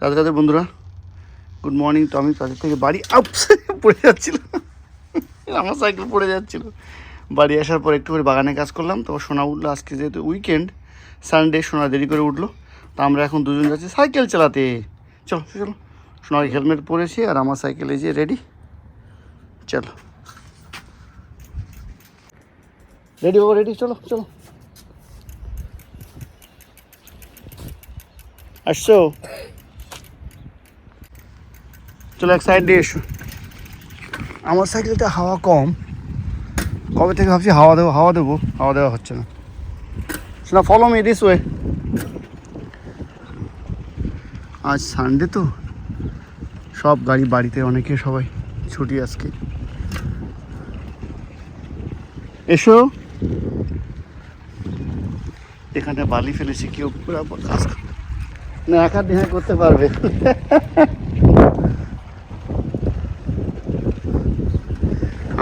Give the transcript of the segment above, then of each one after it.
রাধে রাধে বন্ধুরা, good morning. তো আমি কাজের থেকে বাড়ি পড়ে যাচ্ছিল, আমার সাইকেল পড়ে যাচ্ছিল। বাড়ি আসার পর একটু করে বাগানে কাজ করলাম। তো সোনা উঠলো, আজকে যেহেতু উইকেন্ড, সানডে, সোনা দেরি করে উঠলো। তো আমরা এখন দুজন যাচ্ছি সাইকেল চালাতে। চলো চলো, সোনার হেলমেট পরেছি আর আমার সাইকেল এই যে রেডি। চলো রেডি বাবা, রেডি, চলো চলো। আসছো? চলো এক সাইড দিয়ে এসো। আমার সাইকেলটা হাওয়া কম, কবে থেকে ভাবছি হাওয়া দেবো, হাওয়া দেওয়া হচ্ছে না। শোনা, ফলো মি দিস ওয়ে। আজ সানডে তো সব গাড়ি বাড়িতে, অনেকে সবাই ছুটি আজকে। এসো, এখানটা বালি ফেলেছি, কেউ বরাবর কাজ না, একা দেখা করতে পারবে।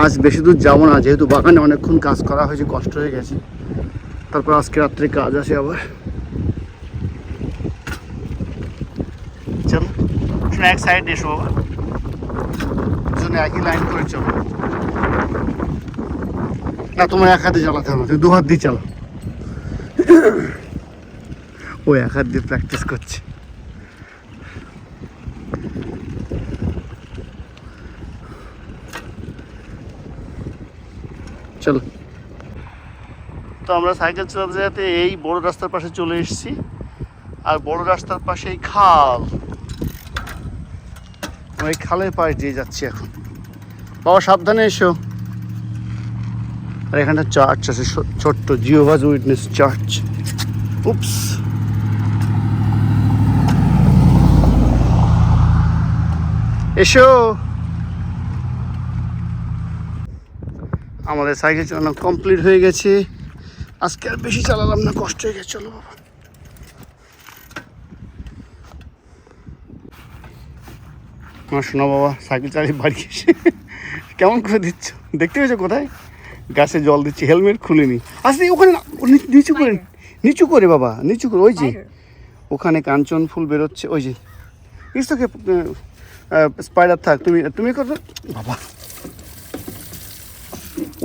আজ বেশি দূর যাবো না, যেহেতু বাগানে অনেকক্ষণ কাজ করা হয়েছে, কষ্ট হয়ে গেছে। তারপর আজকে রাত্রে কাজ আসে আবার। চলো এক সাইড এসো বাবা, দুজনে একই লাইন করে চলো। না, তোমার এক হাতে চালাতে হবে, তুমি দু হাত দিয়ে চালো। ও এক হাত দিয়ে প্র্যাকটিস করছে। চলো। তো আমরা সাইকেল চালাতে যেতে এই বড় রাস্তার পাশে চলে এসেছি। আর বড় রাস্তার পাশে এই খাল, আমরা এই খালের পাশ দিয়ে যাচ্ছি এখন। বাবা সাবধানে এসো। আর এখানটা চার্চ আছে, ছোট্ট জিহোভাজ উইটনেস চার্চ। উপস, এসো। আমাদের সাইকেল চালানো কমপ্লিট হয়ে গেছে। আজকে আর বেশি চালালাম না, কষ্ট হয়ে গেছে। চলো বাবা। আমার শোনা বাবা সাইকেল চালিয়ে বাড়ি এসে কেমন করে দিচ্ছ, দেখতে পেয়েছো কোথায় গাছে জল দিচ্ছি, হেলমেট খুলিনি। আসলে ওখানে না, নিচু করে, নিচু করে বাবা, নিচু করে। ওই যে ওখানে কাঞ্চন ফুল বেরোচ্ছে, ওই যে তোকে স্পাইডার থাক। তুমি করো বাবা,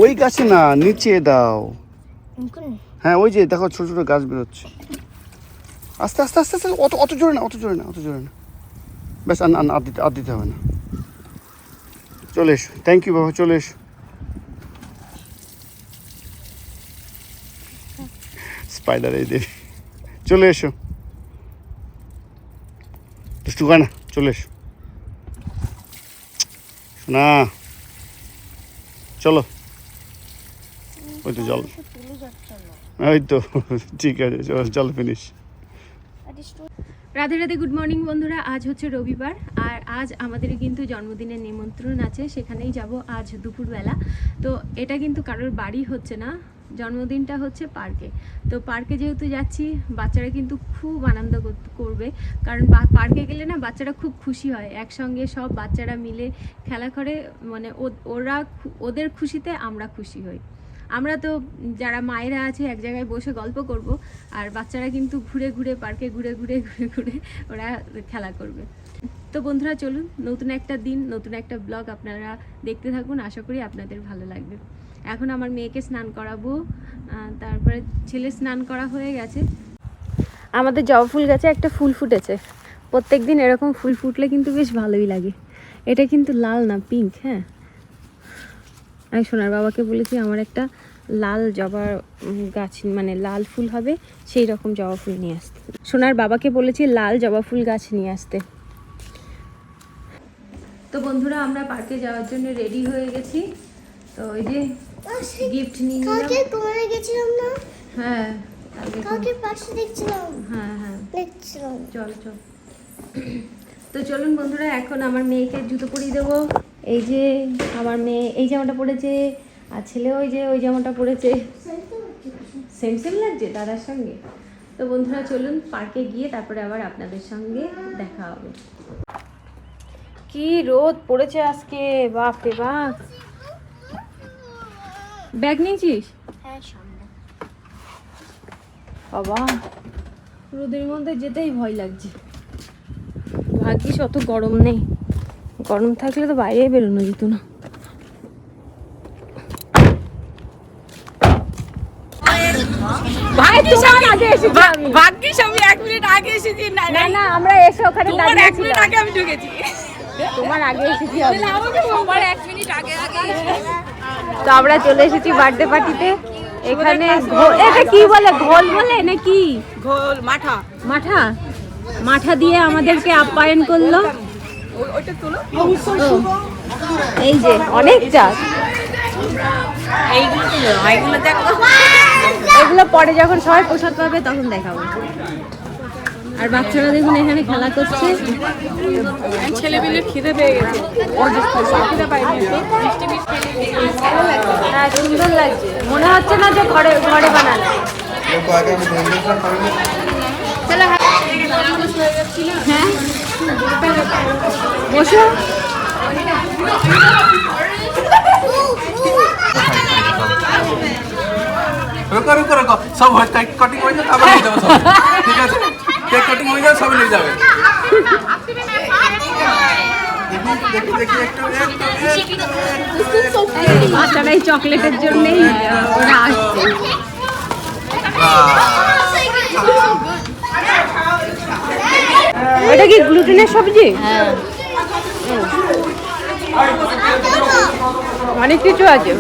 ওই গাছে না, নিচে দাও। হ্যাঁ ওই যে দেখো, ছোট ছোট গাছ বেরোচ্ছে। আস্তে আস্তে আস্তে আস্তে, অত জোরে না, অত জোরে না, অত জোরে না। ব্যাস, আর দিতে হবে না। চলে এসো, থ্যাংক ইউ বাবা, চলে এসো। স্পাইডার এই দেবে, চলে এসো। দুষ্টু না, চলে এসো না। চলো, ওই তো জল, ওই তো ঠিক আছে, চলো finish. Radhe Radhe, good morning বন্ধুরা। আজ হচ্ছে রবিবার, আর আজ আমাদের কিন্তু জন্মদিনের নিমন্ত্রণ আছে, সেখানেই যাব আজ দুপুরবেলা। তো এটা কিন্তু কারোর বাড়ি হচ্ছে না, জন্মদিনটা হচ্ছে পার্কে। তো পার্কে যেহেতু যাচ্ছি, বাচ্চারা কিন্তু খুব আনন্দ করবে, কারণ পার্কে গেলে না বাচ্চারা খুব খুশি হয়, একসঙ্গে সব বাচ্চারা মিলে খেলা করে, মানে ওদের খুশিতে আমরা খুশি হই। আমরা তো যারা মায়েরা আছে এক জায়গায় বসে গল্প করব, আর বাচ্চারা কিন্তু ঘুরে ঘুরে পার্কে ঘুরে ঘুরে ওরা খেলা করবে। তো বন্ধুরা চলুন, নতুন একটা দিন, নতুন একটা ব্লগ আপনারা দেখতে থাকুন, আশা করি আপনাদের ভালো লাগবে। এখন আমার মেয়েকে স্নান করাবো, তারপরে ছেলে স্নান করা হয়ে গেছে। আমাদের জবা ফুল গাছে একটা ফুল ফুটেছে, প্রত্যেক দিন এরকম ফুল ফুটলে কিন্তু বেশ ভালোই লাগে। এটা কিন্তু লাল না, পিঙ্ক। হ্যাঁ, আমি সোনার বাবাকে বলেছি আমার একটা লাল জবা গাছ, মানে লাল ফুল হবে সেই রকম জবা ফুল নিয়ে আসতে। সোনার বাবাকে বলেছি লাল জবা ফুল গাছ নিয়ে আসতে। তো বন্ধুরা, আমরা পার্কে যাওয়ার জন্য রেডি হয়ে গেছি। তো ওই যে গিফট নিয়ে গেছিলাম না। হ্যাঁ, হ্যাঁ চল। তো চলুন বন্ধুরা, এখন আমার মেয়েকে জুতো পরিয়ে দেবো। এই যে আমার মেয়ে এই জামাটা পরেছে, আর ছেলে ওই জামাটা পরেছে। সেম লাগছে দাদার সঙ্গে। তো বন্ধুরা চলুন, পার্কে গিয়ে তারপরে আবার আপনাদের সঙ্গে দেখা হবে। কি রোদ পড়েছে আজকে, বাপ রে বাপ। ব্যাগ নিয়েছিস? হ্যাঁ, বাবা রোদের মধ্যে যেতেই ভয় লাগছে। ভাগ্যিস অত গরম নেই, গরম থাকলে তো বাইরে বেরোনো যেত না। ভাগ্যিস আমি 1 মিনিট আগে এসেছি। না না, আমরা এসে ওখানে দাঁড়িয়েছিলাম। আগে আমি ঢুকেছি। তোমার আগে এসেছি আমি। সবার 1 মিনিট আগে আগে। তো আমরা চলে এসেছি বার্থডে পার্টিতে। এখানে এটা কি বলে, ঘোল বলে নাকি? ঘোল মাঠা। মাঠা মাঠা দিয়ে আমাদেরকে আপ্যায়ন করলো। ওইটা তুলো। এই যে অনেক চাষ, এইগুলো তুলো, এইগুলো দেখো। এগুলো পরে যখন সবাই প্রসাদ পাবে তখন দেখাবো। আর বাচ্চারা দেখুন এখানে খেলা করছে। ছেলেপিলে খিদে পেয়ে গেছে। খিদে পাইনি। হ্যাঁ, সুন্দর লাগছে, মনে হচ্ছে না যে ঘরে ঘরে বানানো। হ্যাঁ, বসো। रुको सब केक कटिंग हो जाए तब ले जाओ सब ठीक है केक कटिंग हो जाए सब ले जाओ বাচ্চারা এই চকলেটের জন্যই ওরা আসছে। এটা কি গ্লুটেনের সবজি? হ্যাঁ, অনেক কিছু আছে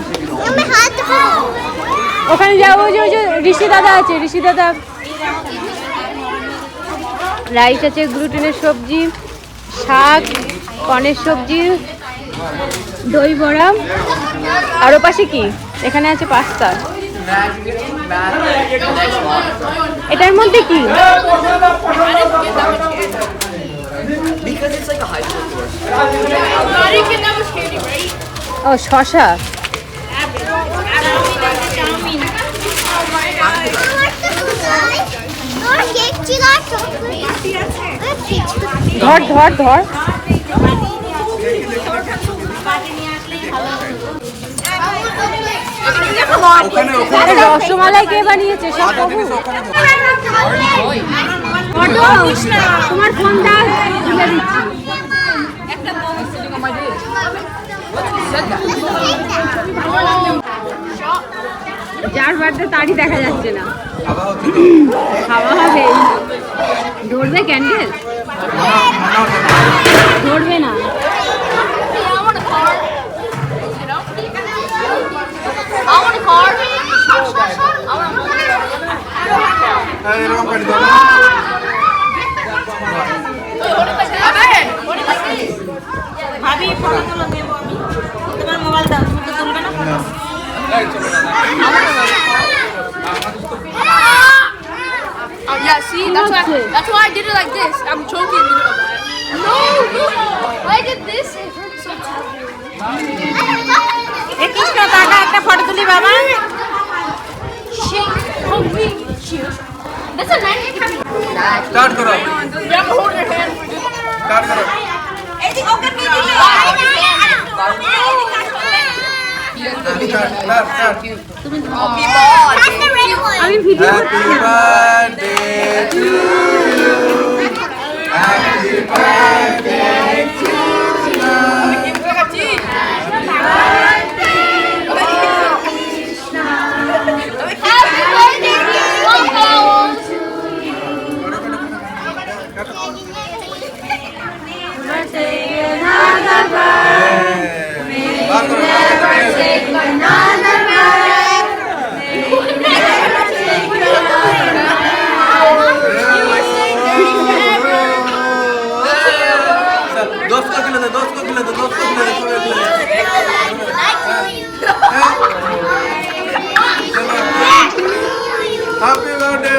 ওখানে। যাবো ওই যে ঋষি দাদা আছে, ঋষি দাদা। রাইস আছে, গ্লুটেনের সবজি, শাক, কর্নের সবজি, দই বড়া। আর ও পাশে কি? এখানে আছে পাস্তা। এটার মধ্যে কি? ও শসা। ধর ধর ধর। রসমালাই কে বানিয়েছে? সব বাবু। তোমার ফোনটা তুলে দিচ্ছি। যার বার্থডে তারই দেখা যাচ্ছে না। খাওয়া হবে। ধরবে ক্যান্ডেল? ধরবে না। ভাবি ফটো তুলো দেবো আমি। তোমার মোবাইল দাও, তুমি তো তুলবে না photo. Oh yeah, see, that's why I did it like this. I'm choking, you know that. No, I did this. It hurts so bad. এ কৃষ্ণ টাকা একটা ফটো তুলি বাবা। Shit. Oh wait, cheers. That's a nice. Start करो You have to hold your hand for this. Start करो এদিকে ওকে নিয়ে দিলে। स्टार्ट আমি video happy birthday to you happy birthday to दोस्त को खिला दो दोस्त को खिला दो दोस्त को खिला दो सबको खिला दो हैप्पी बर्थडे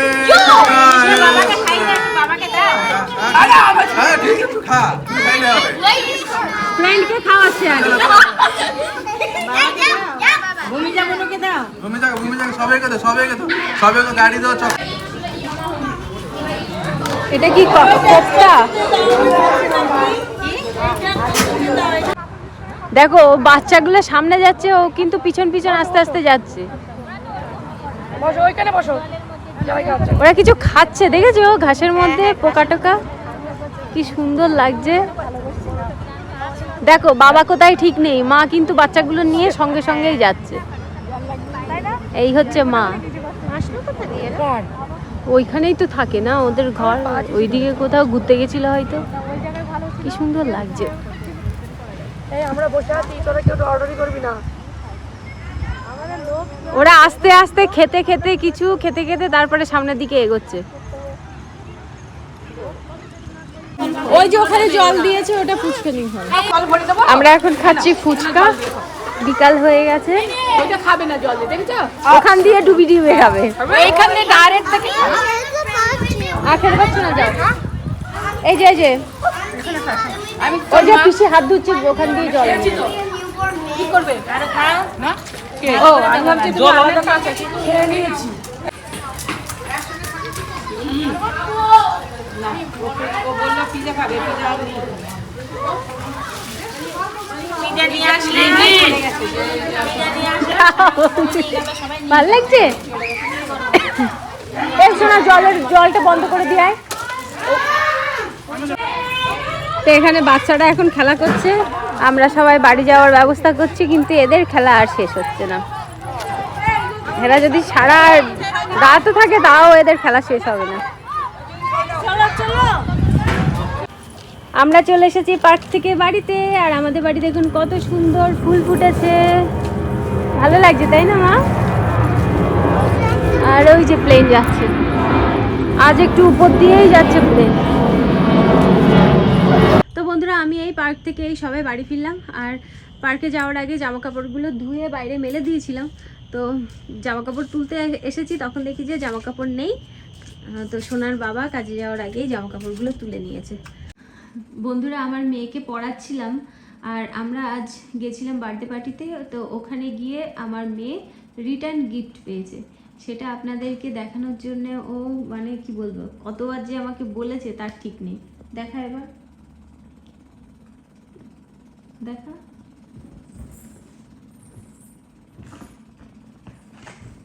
বাবাকে খাই দে, বাবাকে দাও। हां ठीक है तू खा तू खाई ले হবে ফ্রেন্ডকে খাওয়াচ্ছে আগে। ভূমি যাবনুকে দাও। घूमे जाओ सबके दो सबको गाड़ी दो चल এটা কি কোফতা? দেখো বাচ্চাগুলো সামনে যাচ্ছে, ও কিন্তু পিছন পিছন আস্তে আস্তে যাচ্ছে। বসো ওইখানে বসো। ওরা কিছু খাচ্ছে, দেখেছো ঘাসের মধ্যে পোকা টোকা। কি সুন্দর লাগছে। দেখো বাবা কোথায় ঠিক নেই, মা কিন্তু বাচ্চাগুলো নিয়ে সঙ্গে সঙ্গেই যাচ্ছে। এই হচ্ছে মা। ওইখানেই তো থাকে না ওদের ঘর, ওইদিকে কোথাও ঘুরতে গেছিল হয়তো। কি সুন্দর লাগছে। আমরা বসে আছি, তোরা কেউ অর্ডারই করবি না। ওরা আস্তে আস্তে খেতে খেতে কিছু খেতে খেতে তারপরে সামনের দিকে এগোচ্ছে। ওই যে ওখানে জল দিয়েছে, ওটা ফুচকা নিয়ে হয়। আমরা এখন খাচ্ছি ফুচকা, বিকাল হয়ে গেছে। ওইটা খাবে না জল দিয়ে, দেখেছো? ওখান দিয়ে ডুবি ডুবে খাবে। এইখান দিয়ে ডাইরেক্ট থেকে আর খেতে পাচ্ছ না, যাও। এই যে ওই যে পিসি হাত ধুচ্ছে, ওখান দিয়ে জল এনে। কি করবে? না ও আমি ভাবছি তুমি আলাদা কাছে খেয়ে নিয়েছি। ও বললো পিজা খাবে, পিজা আর নেই। পিজা নিয়ে আসলে ভালো লাগছে। এই শোনা, জলটা বন্ধ করে দিয়ে আয়। তো এখানে বাচ্চারা এখন খেলা করছে, আমরা সবাই বাড়ি যাওয়ার ব্যবস্থা করছি, কিন্তু এদের খেলা আর শেষ হচ্ছে না। এরা যদি সারা রাতও থাকে তাও এদের খেলা শেষ হবে না। আমরা চলে এসেছি পার্ক থেকে বাড়িতে, আর আমাদের বাড়ি দেখুন কত সুন্দর ফুল ফুটেছে, ভালো লাগছে তাই না মা? আর ওই যে প্লেন যাচ্ছে, আজ একটু উপর দিয়েই যাচ্ছে প্লেন। তো বন্ধুরা, আমি এই পার্ক থেকে এই সবাই বাড়ি ফিরলাম, আর পার্কে যাওয়ার আগে জামা কাপড়গুলো ধুয়ে বাইরে মেলে দিয়েছিলাম। তো জামা কাপড় তুলতে এসেছি, তখন দেখি যে জামা কাপড় নেই। তো সোনার বাবা কাজে যাওয়ার আগেই জামা কাপড়গুলো তুলে নিয়েছে। বন্ধুরা, আমার মেয়েকে পড়াচ্ছিলাম, আর আমরা আজ গেছিলাম বার্থডে পার্টিতে। তো ওখানে গিয়ে আমার মেয়ে রিটার্ন গিফট পেয়েছে, সেটা আপনাদেরকে দেখানোর জন্য ও মানে কি বলবো, কতবার যে আমাকে বলেছে তার ঠিক নেই। দেখা এবার, দেখা।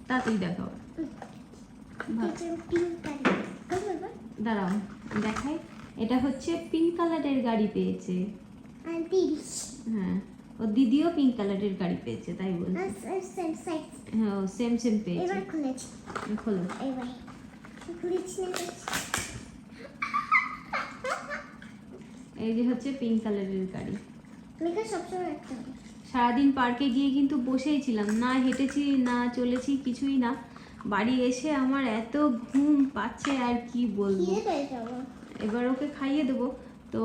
তাড়াতাড়ি দেখাও, দাঁড়াও দেখাই। এটা হচ্ছে পিঙ্ক কালারের গাড়ি পেয়েছে। হ্যাঁ, ও দিদিও পিঙ্ক কালারের গাড়ি পেয়েছে, তাই বলছে। হ্যাঁ, সেম সেম পেয়েছে। খোলো। এই যে হচ্ছে পিঙ্ক কালারের গাড়ি। সারাদিন পার্কে গিয়ে কিন্তু বসেই ছিলাম, না হেঁটেছি না চলেছি, কিছুই না। বাড়ি এসে আমার এত ঘুম পাচ্ছে আর কি বলবো। এবার ওকে খাইয়ে দেবো। তো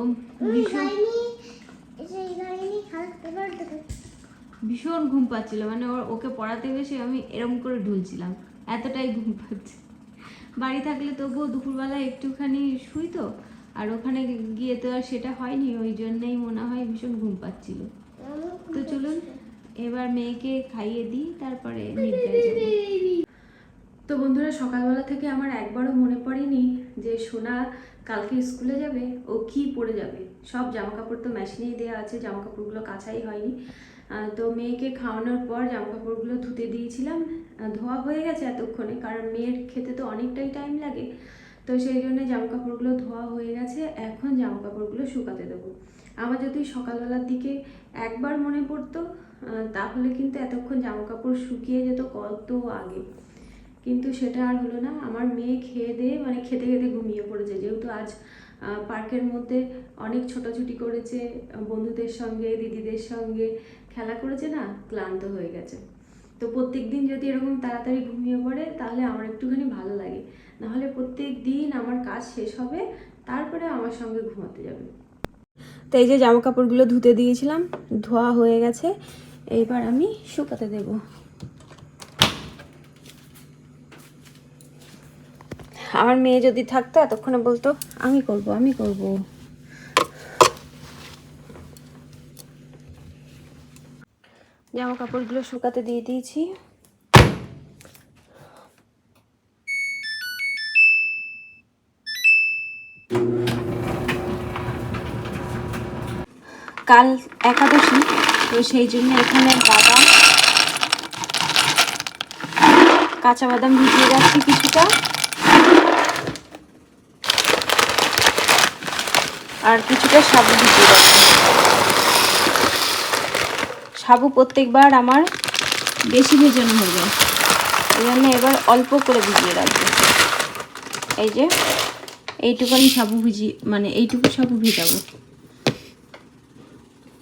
ভীষণ ঘুম পাচ্ছিল, মানে ওকে পড়াতে বসে আমি এরম করে ঢুলছিলাম, এতটাই ঘুম পাচ্ছে। বাড়ি থাকলে তবুও দুপুরবেলা একটুখানি শুই, তো আর ওখানে গিয়ে তো আর সেটা হয়নি, ওই জন্যই মনে হয় ভীষণ ঘুম পাচ্ছিল। তো চলুন এবার মেয়েকে খাইয়ে দিই, তারপরে নিদ্রায় যাব। তো বন্ধুরা, সকালবেলা থেকে আমার একবারও মনে পড়েনি যে সোনা কালকে স্কুলে যাবে, ও কি পরে যাবে। সব জামা কাপড় তো মেশিনেই দেওয়া আছে, জামা কাপড়গুলো কাচাই হয়নি। তো মেয়েকে খাওয়ানোর পর জামা কাপড়গুলো ধুতে দিয়েছিলাম, ধোয়া হয়ে গেছে এতক্ষণে, কারণ মেয়ের খেতে তো অনেকটাই টাইম লাগে। তো সেই জন্য জামা কাপড়গুলো ধোয়া হয়ে গেছে, এখন জামা কাপড়গুলো শুকাতে দেবো। আমার যদি সকালবেলার দিকে একবার মনে পড়তো তাহলে কিন্তু এতক্ষণ জামা কাপড় শুকিয়ে যেত কত আগে, কিন্তু সেটা আর হলো না। আমার মেয়ে খেয়ে দিয়ে মানে খেতে খেতে ঘুমিয়ে পড়েছে, যেহেতু আজ পার্কের মধ্যে অনেক ছোটাছুটি করেছে, বন্ধুদের সঙ্গে দিদিদের সঙ্গে খেলা করেছে, না ক্লান্ত হয়ে গেছে। তো প্রত্যেক দিন যদি এরকম তাড়াতাড়ি ঘুমিয়ে পড়ে তাহলে আমার একটুখানি ভালো লাগে, নাহলে প্রত্যেক দিন আমার কাজ শেষ হবে তারপরে আমার সঙ্গে ঘুমাতে যাবে। তো এই যে জামা কাপড়গুলো ধুতে দিয়েছিলাম, ধোয়া হয়ে গেছে, এইবার আমি শুকাতে দেব। আমার মেয়ে যদি থাকতো এতক্ষণে বলতো আমি করব আমি করব। জামা কাপড়গুলো শুকাতে দিয়ে দিয়েছি। কাল একাদশী, তো সেই জন্য এখানে বাদাম, কাঁচা বাদাম ভিজিয়ে রাখছি কিছুটা, আর কিছুটা সাবু ভিজিয়ে রাখবো। সাবু প্রত্যেকবার আমার বেশি ভেজানো হয়ে যায়, এই জন্য এবার অল্প করে ভিজিয়ে রাখবো। এই যে এইটুকুনি সাবু এইটুকু সাবু ভিজাবো।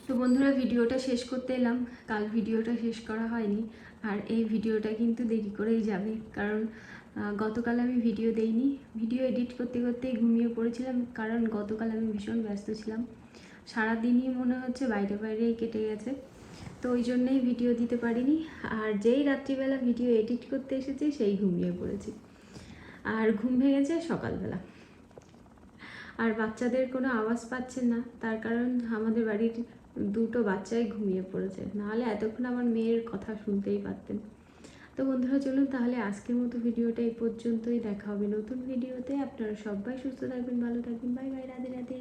তো বন্ধুরা, ভিডিওটা শেষ করতে এলাম। কাল ভিডিওটা শেষ করা হয়নি, আর এই ভিডিওটা কিন্তু দেরি করেই যাবে, কারণ গতকাল আমি ভিডিও দেইনি। ভিডিও এডিট করতে করতেই ঘুমিয়ে পড়েছিলাম, কারণ গতকাল আমি ভীষণ ব্যস্ত ছিলাম। সারাদিনই মনে হচ্ছে বাইরে বাইরেই কেটে গেছে, তো ওই জন্যই ভিডিও দিতে পারিনি। আর যেই রাত্রিবেলা ভিডিও এডিট করতে এসেছি সেই ঘুমিয়ে পড়েছি, আর ঘুম ভেঙেছে সকালবেলা। আর বাচ্চাদের কোনো আওয়াজ পাচ্ছেন না, তার কারণ আমাদের বাড়ির দুটো বাচ্চাই ঘুমিয়ে পড়েছে, নাহলে এতক্ষণ আমার মেয়ের কথা শুনতেই পারতেন। তো বন্ধুরা, চলুন তাহলে আজকের মতো ভিডিওটা এই পর্যন্তই। দেখা হবে নতুন ভিডিওতে। আপনারা সবাই সুস্থ থাকবেন, ভালো থাকবেন। Bye bye, Radhe Radhe.